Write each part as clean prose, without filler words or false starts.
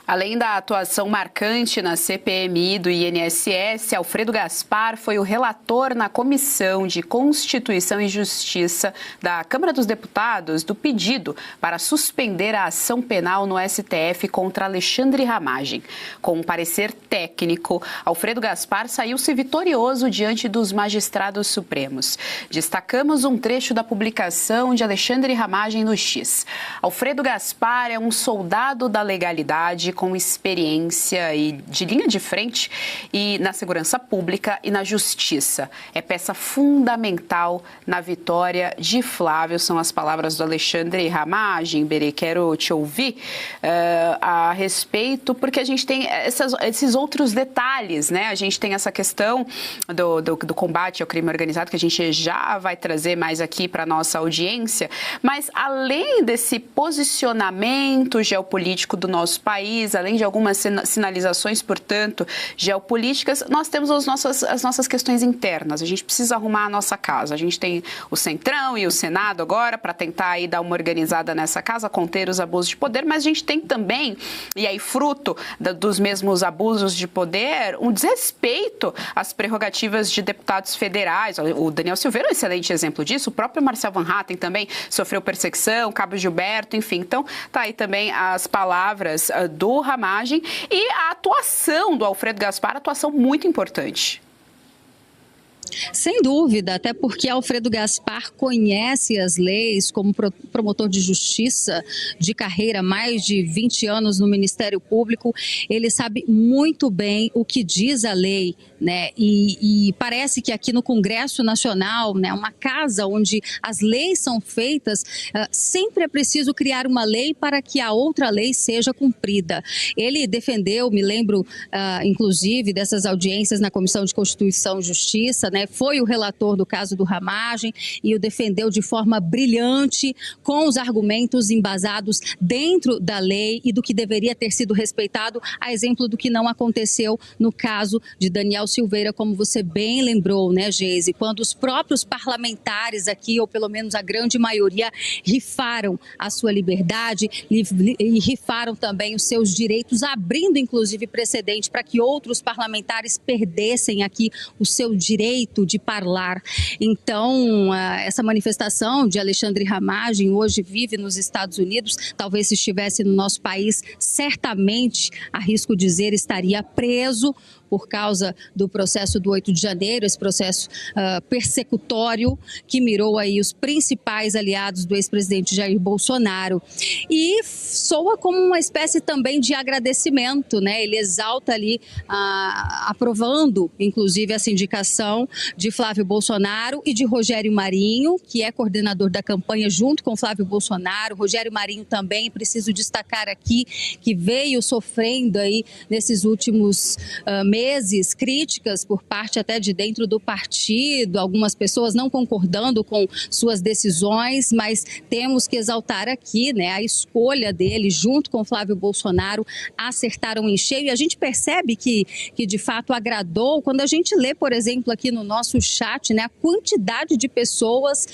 Além da atuação marcante na CPMI do INSS, Alfredo Gaspar foi o relator na Comissão de Constituição e Justiça da Câmara dos Deputados do pedido para suspender a ação penal no STF contra Alexandre Ramagem. Com um parecer técnico, Alfredo Gaspar saiu-se vitorioso diante dos magistrados supremos. Destacamos um trecho da publicação de Alexandre Ramagem no X. Alfredo Gaspar é um soldado da legalidade com experiência e de linha de frente e na segurança pública e na justiça. É peça fundamental na vitória de Flávio, são as palavras do Alexandre Ramagem. Berê, quero te ouvir a respeito, porque a gente tem esses outros detalhes, né? A gente tem essa questão do combate ao crime organizado, que a gente já vai trazer mais aqui para a nossa audiência, mas além desse posicionamento geopolítico do nosso país, além de algumas sinalizações, portanto, geopolíticas, nós temos as nossas questões internas. A gente precisa arrumar a nossa casa. A gente tem o Centrão e o Senado agora para tentar aí dar uma organizada nessa casa, conter os abusos de poder, mas a gente tem também, e aí fruto dos mesmos abusos de poder, um desrespeito às prerrogativas de deputados federais. O Daniel Silveira é um excelente exemplo disso, o próprio Marcel Van Hatten também sofreu perseguição, Cabo Gilberto, enfim. Então, tá aí também as palavras do Ramagem e a atuação do Alfredo Gaspar, atuação muito importante. Sem dúvida, até porque Alfredo Gaspar conhece as leis como promotor de justiça de carreira, mais de 20 anos no Ministério Público. Ele sabe muito bem o que diz a lei, né? E parece que aqui no Congresso Nacional, né, uma casa onde as leis são feitas, sempre é preciso criar uma lei para que a outra lei seja cumprida. Ele defendeu, me lembro, inclusive, dessas audiências na Comissão de Constituição e Justiça, né? Foi o relator do caso do Ramagem e o defendeu de forma brilhante, com os argumentos embasados dentro da lei e do que deveria ter sido respeitado, a exemplo do que não aconteceu no caso de Daniel Silveira, como você bem lembrou, né, Geise? Quando os próprios parlamentares aqui, ou pelo menos a grande maioria, rifaram a sua liberdade e rifaram também os seus direitos, abrindo inclusive precedente para que outros parlamentares perdessem aqui o seu direito de falar. Então, essa manifestação de Alexandre Ramagem hoje vive nos Estados Unidos. Talvez se estivesse no nosso país, certamente, arrisco dizer, estaria preso por causa do processo do 8 de janeiro, esse processo persecutório que mirou aí os principais aliados do ex-presidente Jair Bolsonaro. E soa como uma espécie também de agradecimento, né? Ele exalta ali, aprovando, inclusive, essa indicação de Flávio Bolsonaro e de Rogério Marinho, que é coordenador da campanha junto com Flávio Bolsonaro. Rogério Marinho também, preciso destacar aqui, que veio sofrendo aí nesses últimos meses críticas por parte até de dentro do partido, algumas pessoas não concordando com suas decisões, mas temos que exaltar aqui, né, a escolha dele junto com Flávio Bolsonaro, acertaram em cheio, e a gente percebe que de fato agradou quando a gente lê, por exemplo, aqui no nosso chat, né, a quantidade de pessoas,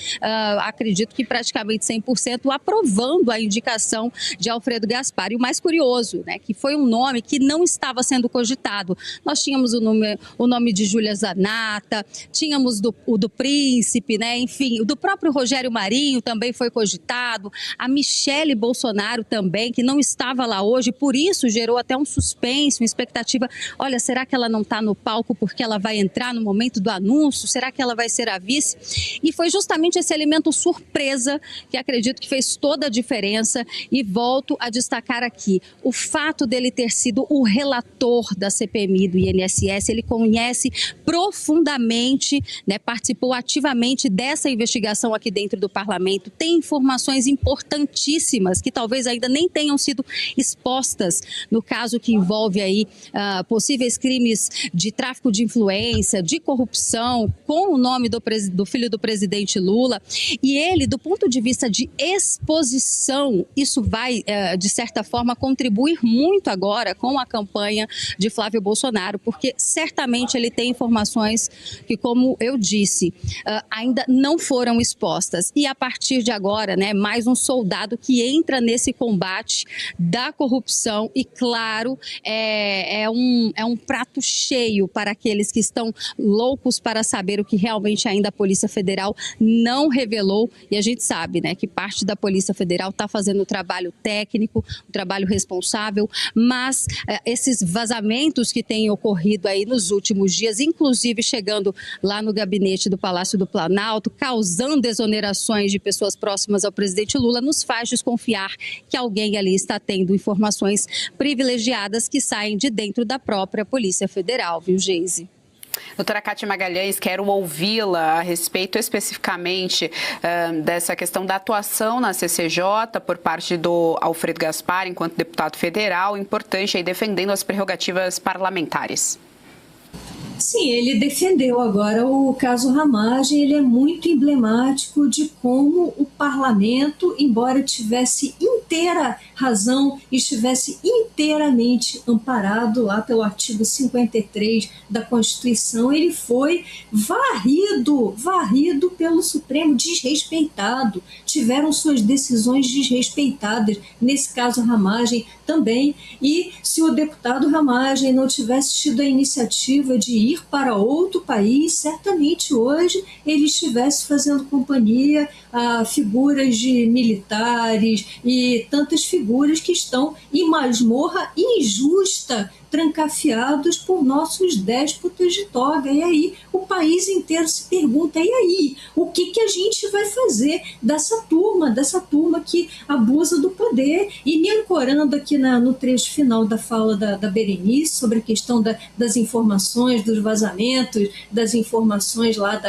acredito que praticamente 100%, aprovando a indicação de Alfredo Gaspar. E o mais curioso, né, que foi um nome que não estava sendo cogitado. Nós tínhamos o nome de Júlia Zanata, tínhamos o do Príncipe, né? Enfim, o do próprio Rogério Marinho também foi cogitado, a Michele Bolsonaro também, que não estava lá hoje, por isso gerou até um suspense, uma expectativa. Olha, será que ela não está no palco porque ela vai entrar no momento do anúncio? Será que ela vai ser a vice? E foi justamente esse elemento surpresa que acredito que fez toda a diferença, e volto a destacar aqui o fato dele ter sido o relator da CPMI do INSS. Ele conhece profundamente, né, participou ativamente dessa investigação aqui dentro do parlamento, tem informações importantíssimas que talvez ainda nem tenham sido expostas no caso que envolve aí possíveis crimes de tráfico de influência, de corrupção, com o nome do filho do presidente Lula. E ele, do ponto de vista de exposição, isso vai, de certa forma, contribuir muito agora com a campanha de Flávio Bolsonaro, porque certamente ele tem informações que, como eu disse, ainda não foram expostas. E a partir de agora, né, mais um soldado que entra nesse combate da corrupção e, claro, é um prato cheio para aqueles que estão loucos para saber o que realmente ainda a Polícia Federal não revelou. E a gente sabe, né, que parte da Polícia Federal está fazendo o trabalho técnico, o trabalho responsável, mas esses vazamentos que têm ocorrido aí nos últimos dias, inclusive chegando lá no gabinete do Palácio do Planalto, causando exonerações de pessoas próximas ao presidente Lula, nos faz desconfiar que alguém ali está tendo informações privilegiadas que saem de dentro da própria Polícia Federal, viu, Geise? Doutora Kátia Magalhães, quero ouvi-la a respeito especificamente dessa questão da atuação na CCJ por parte do Alfredo Gaspar, enquanto deputado federal, importante aí defendendo as prerrogativas parlamentares. Sim, ele defendeu agora o caso Ramagem, ele é muito emblemático de como o parlamento, embora tivesse inteira razão e estivesse inteiramente amparado lá pelo artigo 53 da Constituição, ele foi varrido pelo Supremo, desrespeitado, tiveram suas decisões desrespeitadas, nesse caso Ramagem também, e se o deputado Ramagem não tivesse tido a iniciativa de ir para outro país, certamente hoje ele estivesse fazendo companhia a figuras de militares e tantas figuras que estão em masmorra injusta, trancafiados por nossos déspotas de toga. E aí o país inteiro se pergunta, e aí, o que a gente vai fazer dessa turma que abusa do poder? E me ancorando aqui no trecho final da fala da Berenice sobre a questão das informações, dos vazamentos, das informações lá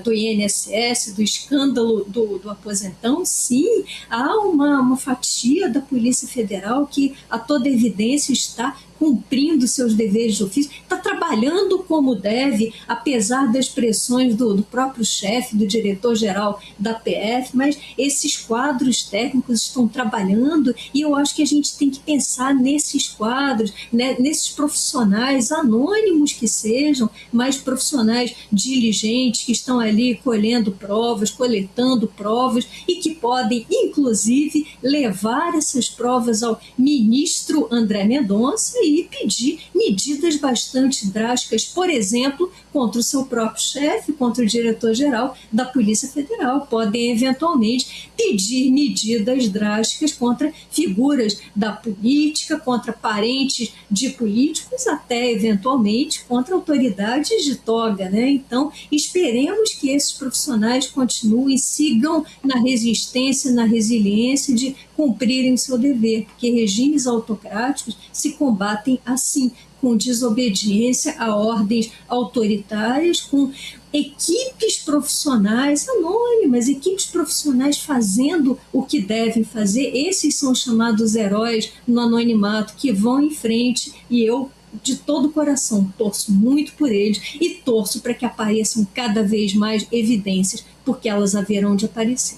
do INSS, do escândalo do aposentão, sim, há uma fatia da Polícia Federal que a toda evidência está cumprindo seus deveres de ofício, está trabalhando como deve, apesar das pressões do próprio chefe, do diretor-geral da PF, mas esses quadros técnicos estão trabalhando e eu acho que a gente tem que pensar nesses quadros, né, nesses profissionais anônimos que sejam, mas profissionais diligentes que estão ali colhendo provas, coletando provas e que podem, inclusive, levar essas provas ao ministro André Mendonça e pedir medidas bastante drásticas, por exemplo, contra o seu próprio chefe, contra o diretor-geral da Polícia Federal. Podem, eventualmente, pedir medidas drásticas contra figuras da política, contra parentes de políticos, até, eventualmente, contra autoridades de toga, né? Então, esperemos que esses profissionais continuem, sigam na resistência, na resiliência de cumprirem o seu dever, porque regimes autocráticos se combatem assim, com desobediência a ordens autoritárias, com equipes profissionais anônimas, equipes profissionais fazendo o que devem fazer. Esses são chamados heróis no anonimato, que vão em frente, e eu, de todo o coração, torço muito por eles e torço para que apareçam cada vez mais evidências, porque elas haverão de aparecer.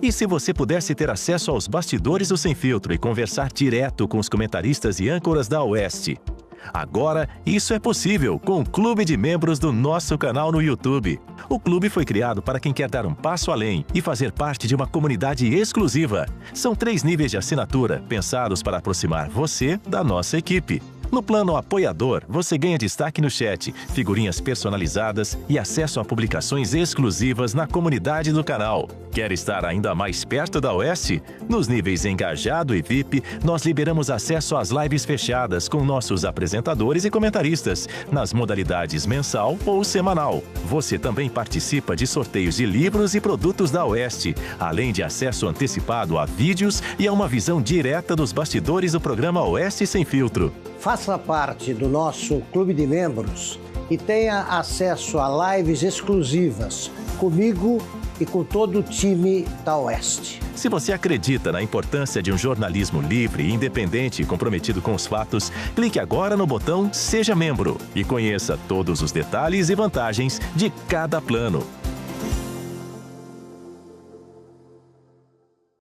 E se você pudesse ter acesso aos bastidores do Sem Filtro e conversar direto com os comentaristas e âncoras da Oeste? Agora, isso é possível com o Clube de Membros do nosso canal no YouTube. O clube foi criado para quem quer dar um passo além e fazer parte de uma comunidade exclusiva. São 3 níveis de assinatura, pensados para aproximar você da nossa equipe. No plano apoiador, você ganha destaque no chat, figurinhas personalizadas e acesso a publicações exclusivas na comunidade do canal. Quer estar ainda mais perto da Oeste? Nos níveis Engajado e VIP, nós liberamos acesso às lives fechadas com nossos apresentadores e comentaristas, nas modalidades mensal ou semanal. Você também participa de sorteios de livros e produtos da Oeste, além de acesso antecipado a vídeos e a uma visão direta dos bastidores do programa Oeste Sem Filtro. Faça parte do nosso clube de membros e tenha acesso a lives exclusivas comigo e com todo o time da Oeste. Se você acredita na importância de um jornalismo livre, independente e comprometido com os fatos, clique agora no botão Seja Membro e conheça todos os detalhes e vantagens de cada plano.